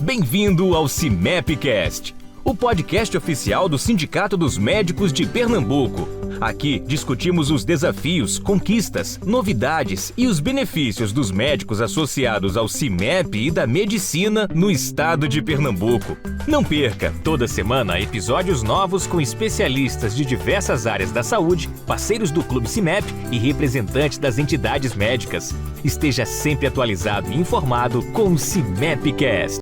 Bem-vindo ao CIMEPcast, o podcast oficial do Sindicato dos Médicos de Pernambuco. Aqui discutimos os desafios, conquistas, novidades e os benefícios dos médicos associados ao CIMEP e da medicina no estado de Pernambuco. Não perca, toda semana, episódios novos com especialistas de diversas áreas da saúde, parceiros do Clube CIMEP e representantes das entidades médicas. Esteja sempre atualizado e informado com o CIMEPcast.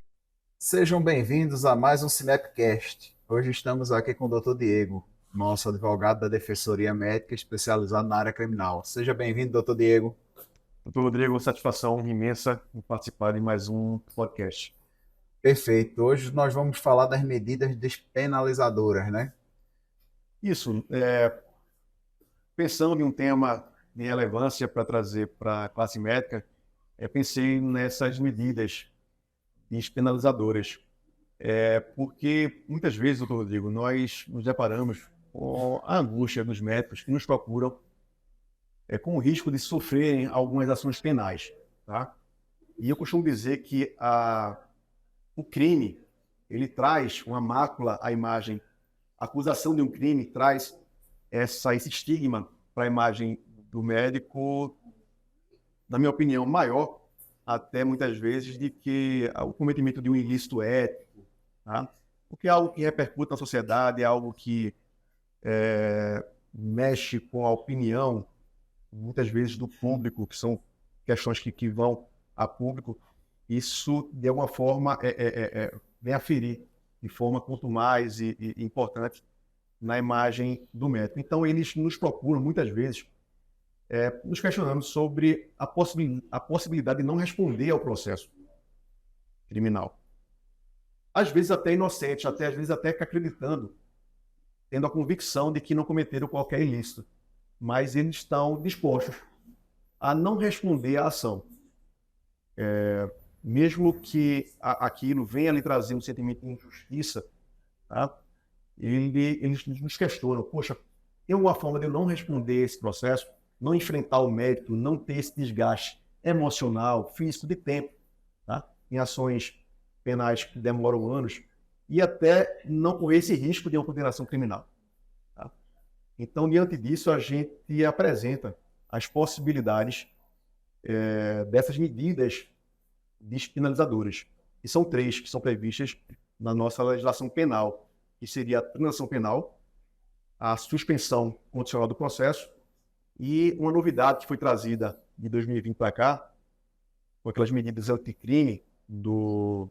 Sejam bem-vindos a mais um CIMEPcast. Hoje estamos aqui com o Dr. Diego, nosso advogado da Defensoria Médica especializado na área criminal. Seja bem-vindo, Dr. Diego. Doutor Rodrigo, satisfação imensa em participar de mais um podcast. Perfeito. Hoje nós vamos falar das medidas despenalizadoras, né? Isso. Pensando em um tema de relevância para trazer para a classe médica, pensei nessas medidas despenalizadoras. Porque muitas vezes, doutor Rodrigo, nós nos deparamos com a angústia dos médicos que nos procuram com o risco de sofrerem algumas ações penais. Tá? E eu costumo dizer que o crime, ele traz uma mácula à imagem. A acusação de um crime traz esse estigma para a imagem do médico, na minha opinião, maior até muitas vezes de que o cometimento de um ilícito ético, tá? Porque é algo que repercute na sociedade, é algo que mexe com a opinião, muitas vezes, do público, que são questões que vão a público. Isso, de alguma forma, vem a ferir de forma quanto mais e importante na imagem do médico. Então, eles nos procuram, muitas vezes, nos questionando sobre a possibilidade de não responder ao processo criminal. Às vezes até inocente, às vezes até acreditando, tendo a convicção de que não cometeram qualquer ilícito, mas eles estão dispostos a não responder à ação. Mesmo que aquilo venha lhe trazer um sentimento de injustiça, tá? Eles nos questionam, poxa, tem uma forma de eu não responder esse processo, não enfrentar o médico, não ter esse desgaste emocional, físico, de tempo, tá? Em ações penais que demoram anos, e até não correr esse risco de uma condenação criminal. Tá? Então, diante disso, a gente apresenta as possibilidades dessas medidas despenalizadoras. E são 3 que são previstas na nossa legislação penal, que seria a transação penal, a suspensão condicional do processo, e uma novidade que foi trazida de 2020 para cá, com aquelas medidas anticrime do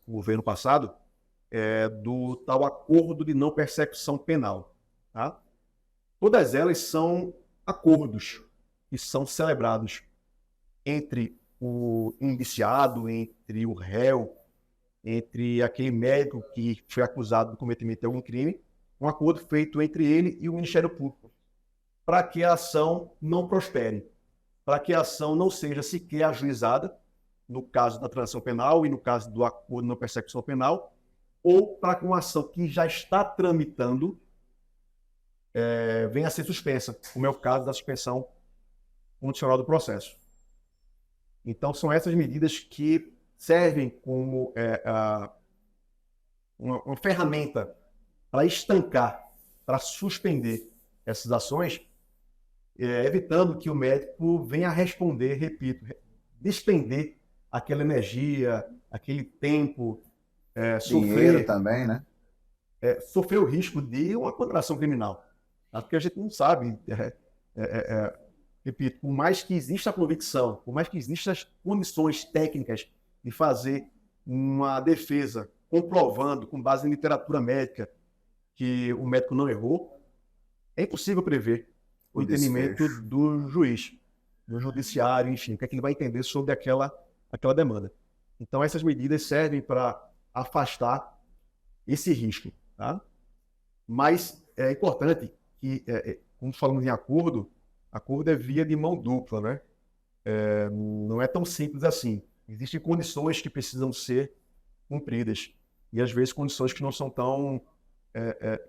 governo passado, do tal acordo de não persecução penal. Tá? Todas elas são acordos que são celebrados entre o indiciado, entre o réu, entre aquele médico que foi acusado do cometimento de algum crime, um acordo feito entre ele e o Ministério Público, para que a ação não prospere, para que a ação não seja sequer ajuizada, no caso da transação penal e no caso do acordo de não persecução penal, ou para que uma ação que já está tramitando venha a ser suspensa, como é o caso da suspensão condicional do processo. Então, são essas medidas que servem como uma ferramenta para estancar, para suspender essas ações, evitando que o médico venha a responder, repito, despender aquela energia, aquele tempo, Dinheiro também, né? Sofrer o risco de uma condenação criminal. Tá? Porque a gente não sabe, repito, por mais que exista a convicção, por mais que existam as condições técnicas de fazer uma defesa comprovando, com base em literatura médica, que o médico não errou, é impossível prever o entendimento do juiz, do judiciário, enfim, o que é que ele vai entender sobre aquela demanda. Então, essas medidas servem para afastar esse risco. Tá? Mas é importante que, como falamos em acordo é via de mão dupla, né? Não é tão simples assim. Existem condições que precisam ser cumpridas e, às vezes, condições que não são tão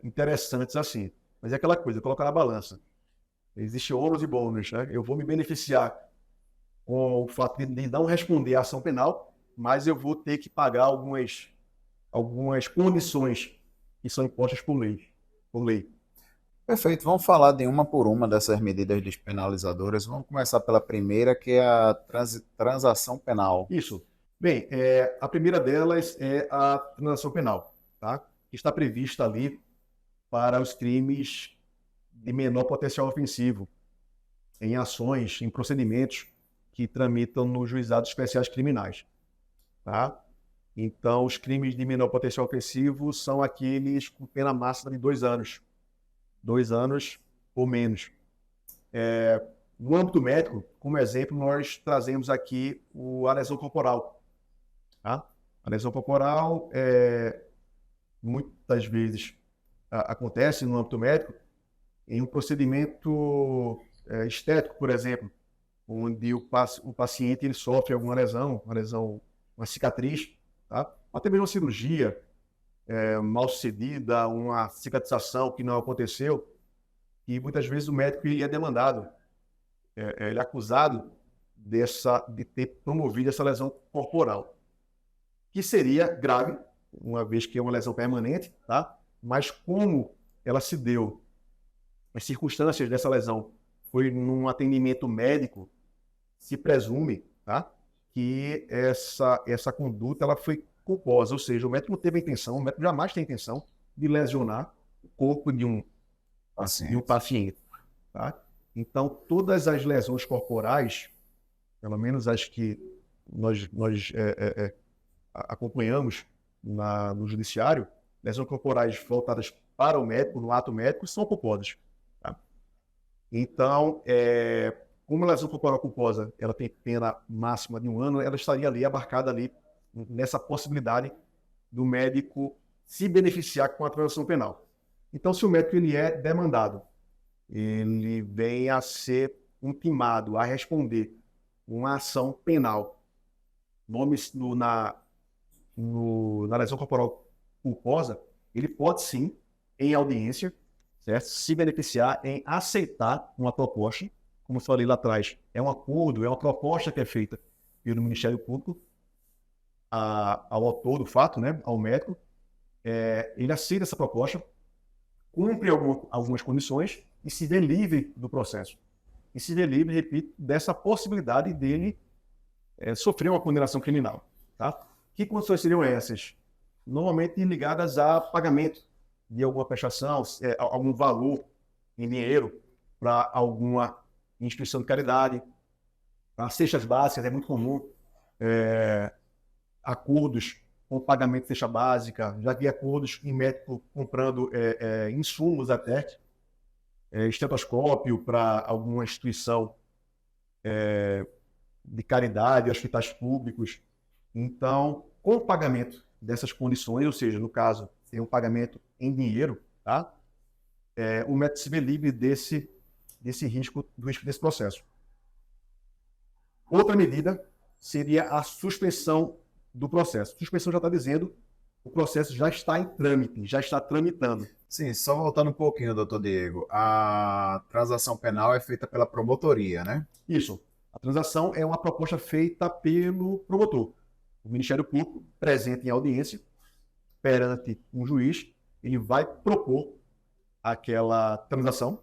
interessantes assim. Mas é aquela coisa, colocar na balança. Existe ônus e bônus, né? Eu vou me beneficiar com o fato de não responder à ação penal, mas eu vou ter que pagar algumas condições que são impostas por lei. Perfeito, vamos falar de uma por uma dessas medidas despenalizadoras. Vamos começar pela primeira, que é a transação penal. Isso. Bem, a primeira delas é a transação penal, tá? Que está prevista ali para os crimes de menor potencial ofensivo, em ações, em procedimentos que tramitam nos juizados especiais criminais, tá? Então, os crimes de menor potencial ofensivo são aqueles com pena máxima de 2 anos. 2 anos ou menos. No âmbito médico, como exemplo, nós trazemos aqui a lesão corporal. Tá? A lesão corporal, muitas vezes, acontece no âmbito médico em um procedimento estético, por exemplo, onde o paciente ele sofre alguma lesão, uma cicatriz, tá? Até mesmo uma cirurgia mal sucedida, uma cicatrização que não aconteceu, e muitas vezes o médico é demandado, ele é acusado de ter promovido essa lesão corporal, que seria grave, uma vez que é uma lesão permanente, tá? Mas como ela se deu, as circunstâncias dessa lesão foi num atendimento médico, se presume, tá? Que essa conduta ela foi culposa, ou seja, o médico não teve a intenção, o médico jamais tem a intenção de lesionar o corpo de um paciente, tá? Então, todas as lesões corporais, pelo menos as que nós acompanhamos no judiciário, lesões corporais voltadas para o médico, no ato médico, são culposas, tá? Então, como a lesão corporal culposa ela tem pena máxima de 1 ano, ela estaria ali abarcada ali nessa possibilidade do médico se beneficiar com a transação penal. Então, se o médico ele é demandado, ele vem a ser intimado a responder uma ação penal na lesão corporal culposa, ele pode sim, em audiência, certo? Se beneficiar em aceitar uma proposta, como eu falei lá atrás, é um acordo, é uma proposta que é feita pelo Ministério Público ao autor do fato, né, ao médico, ele aceita essa proposta, cumpre algumas condições e se vê livre do processo. E se vê livre, repito, dessa possibilidade dele sofrer uma condenação criminal. Tá? Que condições seriam essas? Normalmente ligadas a pagamento de alguma prestação, algum valor em dinheiro para alguma instituição de caridade, para cestas básicas, é muito comum. Acordos com pagamento de cesta básica, já vi acordos em médico comprando insumos até, estetoscópio para alguma instituição de caridade, hospitais públicos. Então, com o pagamento dessas condições, ou seja, no caso, tem um pagamento em dinheiro, tá? O médico se vê livre desse risco desse processo. Outra medida seria a suspensão do processo. Suspensão já está dizendo o processo já está em trâmite, já está tramitando. Sim, só voltando um pouquinho, doutor Diego, a transação penal é feita pela promotoria, né? Isso. A transação é uma proposta feita pelo promotor. O Ministério Público, presente em audiência, perante um juiz, ele vai propor aquela transação,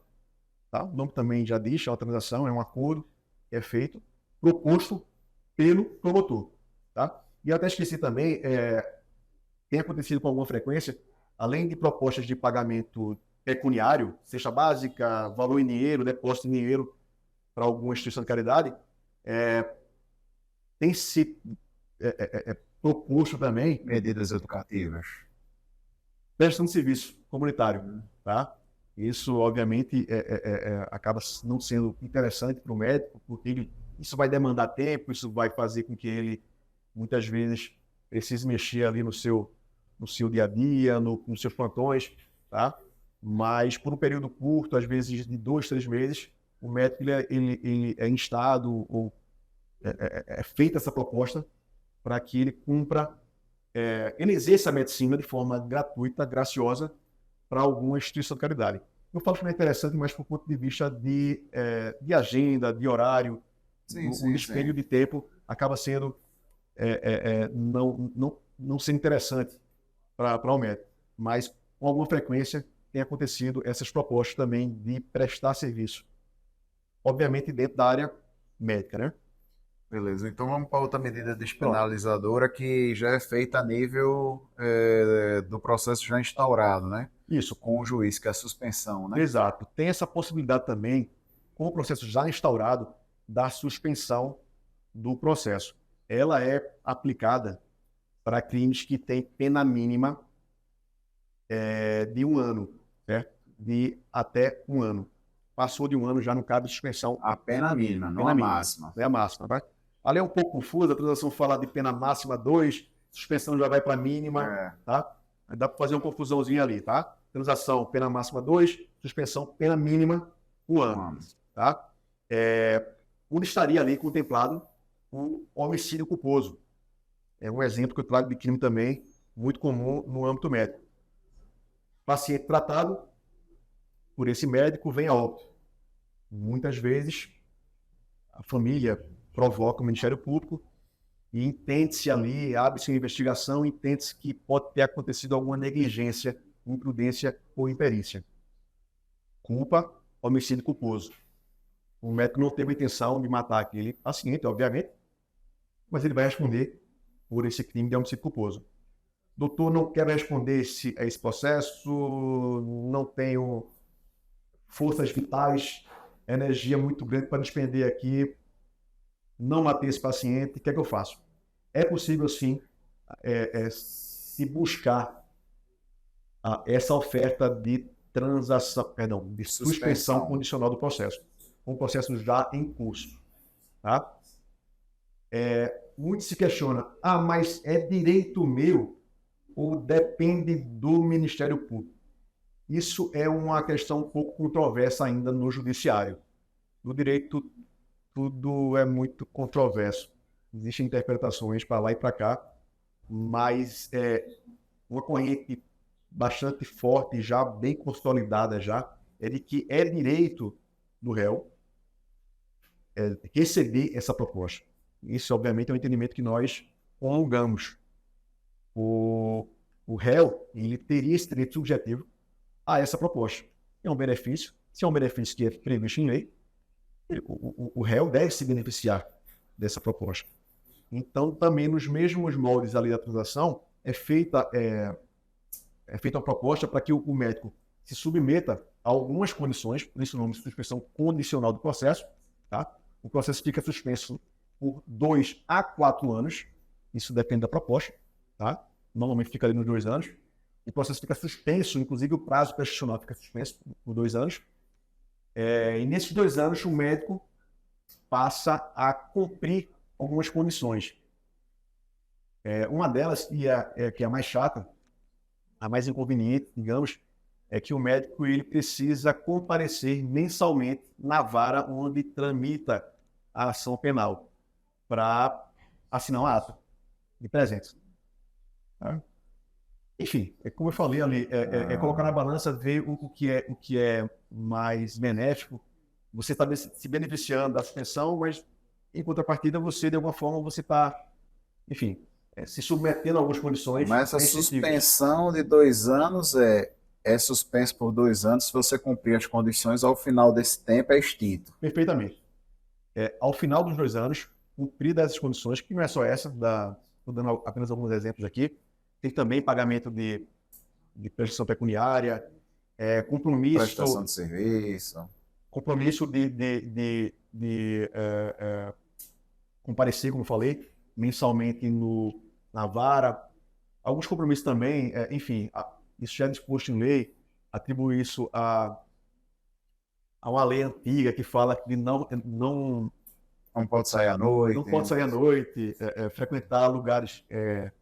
tá? O nome também já diz, é uma transação, é um acordo que é feito, proposto pelo promotor, tá? E eu até esqueci também, tem acontecido com alguma frequência, além de propostas de pagamento pecuniário, cesta básica, valor em dinheiro, depósito em dinheiro para alguma instituição de caridade, tem se proposto também Medidas educativas. prestação de serviço comunitário, tá? Isso, obviamente, acaba não sendo interessante para o médico, porque isso vai demandar tempo, isso vai fazer com que ele, muitas vezes, precise mexer ali no seu dia a dia, nos seus plantões, tá? Mas por um período curto, às vezes de 2, 3 meses, o médico ele é instado ou é feita essa proposta para que ele cumpra, ele exerça a medicina de forma gratuita, graciosa, para alguma instituição de caridade. Eu falo que não é interessante, mas por ponto de vista de agenda, de horário, o espelho de tempo acaba sendo não ser interessante para o médico. Mas, com alguma frequência, tem acontecido essas propostas também de prestar serviço. Obviamente, dentro da área médica, né? Beleza, então vamos para outra medida despenalizadora que já é feita a nível do processo já instaurado, né? Isso. Com o juiz, que é a suspensão, né? Exato. Tem essa possibilidade também, com o processo já instaurado, da suspensão do processo. Ela é aplicada para crimes que têm pena mínima de 1 ano, certo? De até 1 ano. Passou de 1 ano, já não cabe suspensão. A pena mínima, não Pena a mínima. máxima. É a máxima, tá? Ali é um pouco confusa, a transação fala de pena máxima 2, suspensão já vai para a mínima, tá? Dá para fazer uma confusãozinha ali, tá? Transação, pena máxima 2, suspensão, pena mínima 1 ano, tá? Onde estaria ali contemplado o homicídio culposo. É um exemplo que eu trago de crime também, muito comum no âmbito médico. Paciente tratado por esse médico vem a óbito. Muitas vezes, a família provoca o Ministério Público e entende-se ali, abre-se uma investigação, entende-se que pode ter acontecido alguma negligência, imprudência ou imperícia. Culpa, homicídio culposo. O médico não teve a intenção de matar aquele paciente, obviamente, mas ele vai responder por esse crime de homicídio culposo. Doutor, não quero responder a esse processo, não tenho forças vitais, energia muito grande para despender aqui, não matei esse paciente, o que é que eu faço? É possível, sim, se buscar essa oferta de de suspensão condicional do processo, com o processo já em curso, tá? Muito se questiona, mas é direito meu ou depende do Ministério Público? Isso é uma questão um pouco controversa ainda no judiciário. No direito, tudo é muito controverso. Existem interpretações para lá e para cá, mas uma corrente bastante forte, já bem consolidada é de que é direito do réu receber essa proposta. Isso, obviamente, é um entendimento que nós promulgamos. O réu, ele teria esse direito subjetivo a essa proposta. É um benefício. Se é um benefício que é previsto em lei, o réu deve se beneficiar dessa proposta. Então, também nos mesmos moldes ali da transação, é feita uma proposta para que o médico se submeta a algumas condições, por isso o nome de suspensão condicional do processo, tá? O processo fica suspenso por 2 a 4 anos, isso depende da proposta, tá? Normalmente fica ali nos 2 anos. O processo fica suspenso, inclusive o prazo prescricional fica suspenso por 2 anos. E nesses 2 anos o médico passa a cumprir algumas condições. Uma delas, que é a mais chata, a mais inconveniente, digamos, é que o médico ele precisa comparecer mensalmente na vara onde tramita a ação penal para assinar um ato de presença. Tá? Enfim, como eu falei ali, colocar na balança, ver o que é mais benéfico. Você está se beneficiando da suspensão, mas em contrapartida você, de alguma forma, você está, enfim, se submetendo a algumas condições. Mas essa suspensão de 2 anos é suspenso por 2 anos se você cumprir as condições, ao final desse tempo é extinto. Perfeitamente. Ao final dos 2 anos, cumprida essas condições, que não é só essa, estou dando apenas alguns exemplos aqui, tem também pagamento de prestação pecuniária, compromisso... Prestação de serviço. Compromisso de comparecer, como eu falei, mensalmente na vara. Alguns compromissos também, enfim, isso já é disposto em lei, atribui isso a uma lei antiga que fala que não pode sair à noite. Não pode sair à noite, frequentar lugares,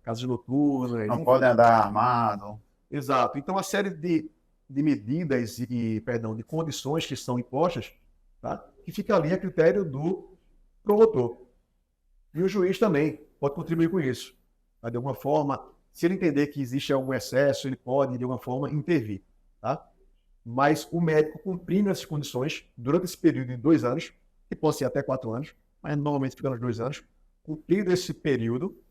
casas noturnas. Não pode andar armado. Exato. Então, a série de medidas de condições que são impostas, tá? Que fica ali a critério do promotor. E o juiz também pode contribuir com isso. Tá? De alguma forma, se ele entender que existe algum excesso, ele pode, de alguma forma, intervir. Tá? Mas o médico cumprindo essas condições, durante esse período de 2 anos, que pode ser até 4 anos, mas normalmente fica nos 2 anos, cumprido esse período,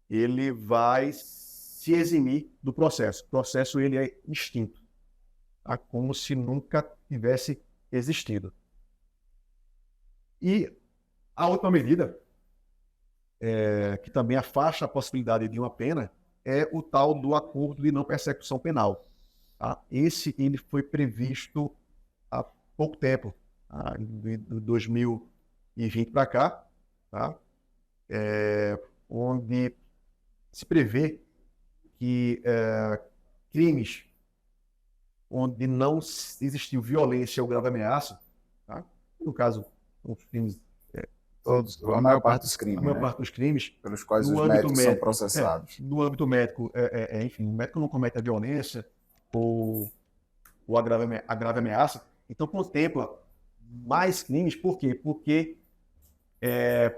ele vai se eximir do processo. O processo ele é extinto, tá? Como se nunca tivesse existido. E a última medida, que também afasta a possibilidade de uma pena, é o tal do acordo de não persecução penal. Tá? Esse ele foi previsto há pouco tempo, tá? De 2020 para cá, tá? Onde se prevê que crimes onde não existiu violência ou grave ameaça, tá? No caso, os crimes, A maior parte dos crimes, a maior né? parte dos crimes, Pelos quais no os âmbito médicos são médico, processados. no âmbito médico, enfim, o médico não comete a violência ou a grave ameaça, então contempla mais crimes. Por quê? Porque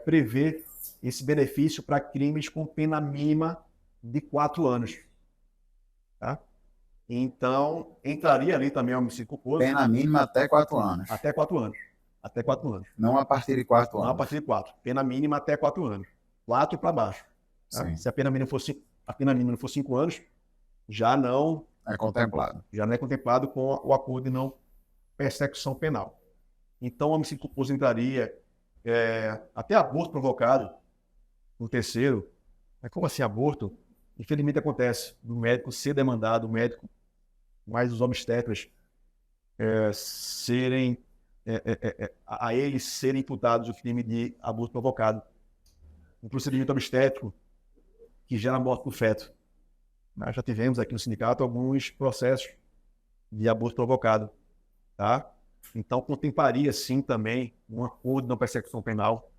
prevê esse benefício para crimes com pena mínima de 4 anos. Tá? Então, entraria ali também o homicídio culposo. Pena mínima até 4 anos. Até 4 anos. Até 4 anos. Não a partir de 4 Não a anos. partir de 4. Pena mínima até 4 anos. 4 para baixo. Tá? Sim. Se a pena mínima for 5 anos, já não É contemplado. é contemplado com o acordo de não persecução penal. Então, o homicídio culposo entraria até aborto provocado no terceiro. Como assim aborto? Infelizmente acontece do médico ser demandado, o médico, mais os obstetras, a eles serem imputados o crime de aborto provocado. Um procedimento obstétrico que gera morte do feto. Nós já tivemos aqui no sindicato alguns processos de aborto provocado. Tá? Então, contemplaria, sim, também um acordo de não persecução penal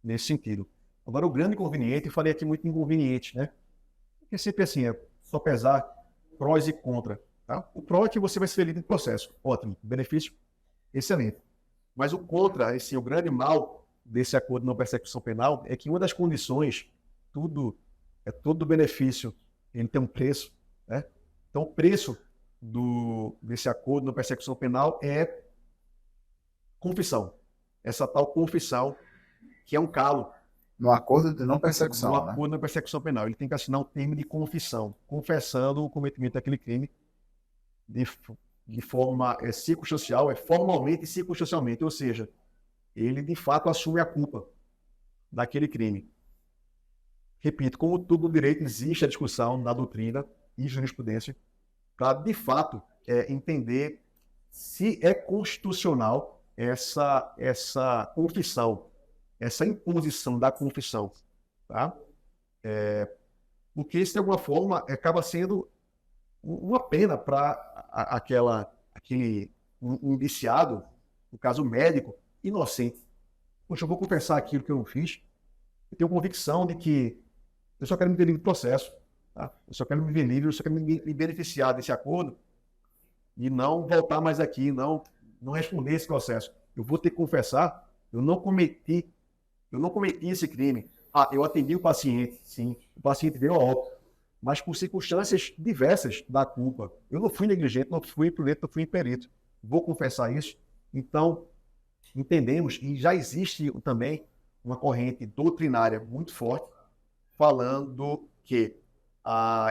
nesse sentido. Agora, o grande inconveniente, eu falei aqui muito inconveniente, né? Porque sempre assim, é só pesar prós e contra. Tá? O pró é que você vai ser feliz no processo. Ótimo. Benefício, excelente. Mas o contra, assim, o grande mal desse acordo de não persecução penal é que uma das condições, todo benefício, ele tem um preço, né? Então, o preço desse acordo de não persecução penal é confissão. Essa tal confissão, que é um calo. No acordo de não persecução, No né? acordo de não persecução penal. Ele tem que assinar um termo de confissão, confessando o cometimento daquele crime de forma circunstancial, formalmente e circunstancialmente. Ou seja, ele de fato assume a culpa daquele crime. Repito, como tudo no direito, existe a discussão na doutrina e jurisprudência para, de fato, entender se é constitucional essa confissão, essa imposição da confissão. Tá? Porque isso, de alguma forma, acaba sendo uma pena para aquele indiciado, no caso médico, inocente. Poxa, eu vou confessar aquilo que eu não fiz. Eu tenho convicção de que eu só quero me ver livre do processo. Tá? Eu só quero me ver livre, eu só quero me beneficiar desse acordo e não voltar mais aqui, não responder esse processo. Eu vou ter que confessar, eu não cometi esse crime. Eu atendi o paciente, sim. O paciente veio a óbito, mas por circunstâncias diversas da culpa. Eu não fui negligente, não fui imprudente, não fui imperito. Vou confessar isso. Então, entendemos, e já existe também uma corrente doutrinária muito forte, falando que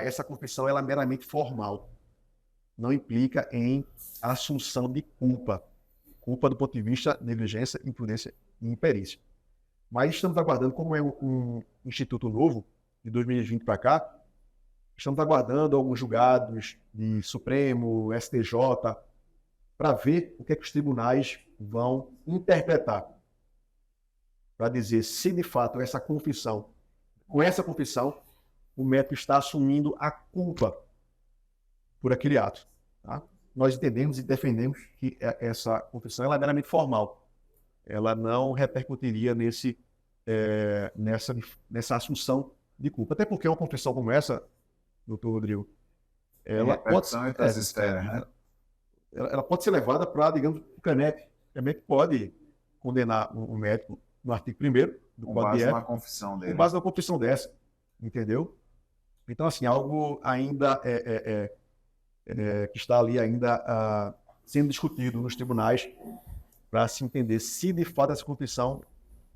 essa confissão ela é meramente formal. Não implica em assunção de culpa. Culpa do ponto de vista de negligência, imprudência e imperícia. Mas estamos aguardando, como é um instituto novo, de 2020 para cá, estamos aguardando alguns julgados de Supremo, STJ, para ver o que os tribunais vão interpretar. Para dizer se, de fato, com essa confissão, o médico está assumindo a culpa por aquele ato. Tá? Nós entendemos e defendemos que essa confissão ela é meramente formal. Ela não repercutiria nessa assunção de culpa. Até porque uma confissão como essa, doutor Rodrigo, ela pode ser levada para, digamos, o CREMEP. O CREMEP pode condenar o médico no artigo 1º do Código de Ética, na confissão dele. com base na confissão dessa. Entendeu? Então, assim, algo ainda que está ali ainda sendo discutido nos tribunais para se entender se, de fato, essa confissão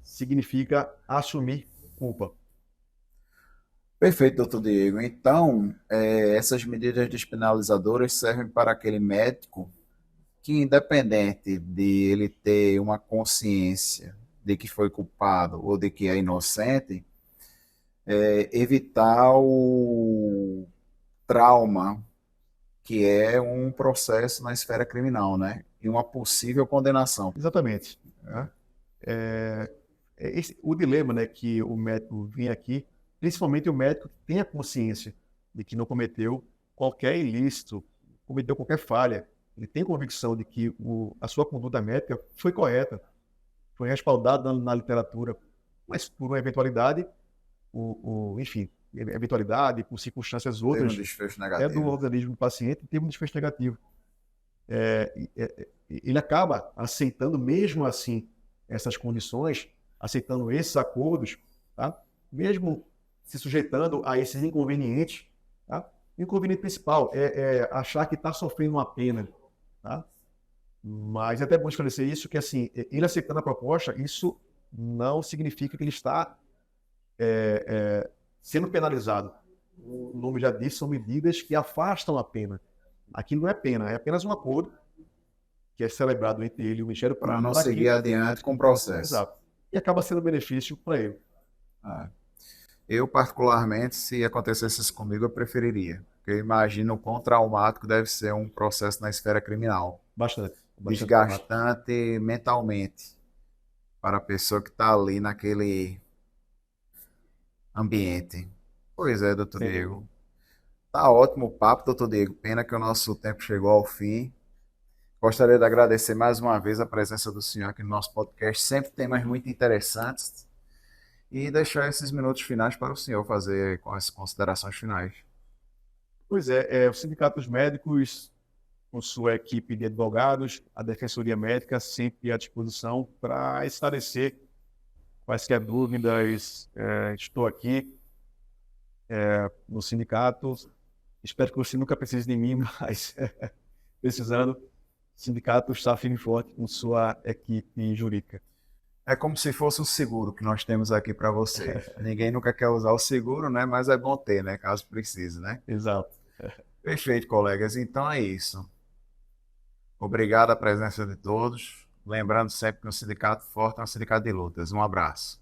significa assumir culpa. Perfeito, doutor Diego. Então, essas medidas despenalizadoras servem para aquele médico que, independente de ele ter uma consciência de que foi culpado ou de que é inocente, evitar o trauma, que é um processo na esfera criminal, né? E uma possível condenação. Exatamente. Né? O dilema, né, que o médico vem aqui, principalmente o médico que tem a consciência de que não cometeu qualquer ilícito, cometeu qualquer falha, ele tem convicção de que a sua conduta médica foi correta, foi respaldada na literatura, mas por uma eventualidade, enfim, eventualidade, por circunstâncias Teve um outras, desfecho do negativo. organismo do paciente, teve um desfecho negativo. Ele acaba aceitando mesmo assim essas condições, aceitando esses acordos, tá? Mesmo se sujeitando a esses inconvenientes. Tá? O inconveniente principal é achar que está sofrendo uma pena. Tá? Mas é até bom esclarecer isso, que assim, ele aceitando a proposta, isso não significa que ele está sendo penalizado. O nome já disse, são medidas que afastam a pena. Aquilo não é pena, é apenas um acordo que é celebrado entre ele e o Ministério Para Público. não seguir adiante com o processo. Exato. E acaba sendo benefício para ele. Eu, particularmente, se acontecesse isso comigo, eu preferiria. Porque eu imagino o quão traumático deve ser um processo na esfera criminal. Bastante. Desgastante mentalmente para a pessoa que está ali naquele ambiente. Pois é, doutor Sim. Diego. Tá ótimo o papo, doutor Diego. Pena que o nosso tempo chegou ao fim. Gostaria de agradecer mais uma vez a presença do senhor aqui no nosso podcast. Sempre temas muito interessantes. E deixar esses minutos finais para o senhor fazer com as considerações finais. Pois é, o Sindicato dos Médicos, com sua equipe de advogados, a Defensoria Médica, sempre à disposição para esclarecer quaisquer dúvidas. Estou aqui no sindicato. Espero que você nunca precise de mim, mas precisando, o sindicato está firme e forte com sua equipe jurídica. É como se fosse um seguro que nós temos aqui para você. Ninguém nunca quer usar o seguro, né? Mas é bom ter, né? Caso precise, né? Exato. Perfeito, colegas. Então é isso. Obrigado à presença de todos. Lembrando sempre que um sindicato forte é um sindicato de lutas. Um abraço.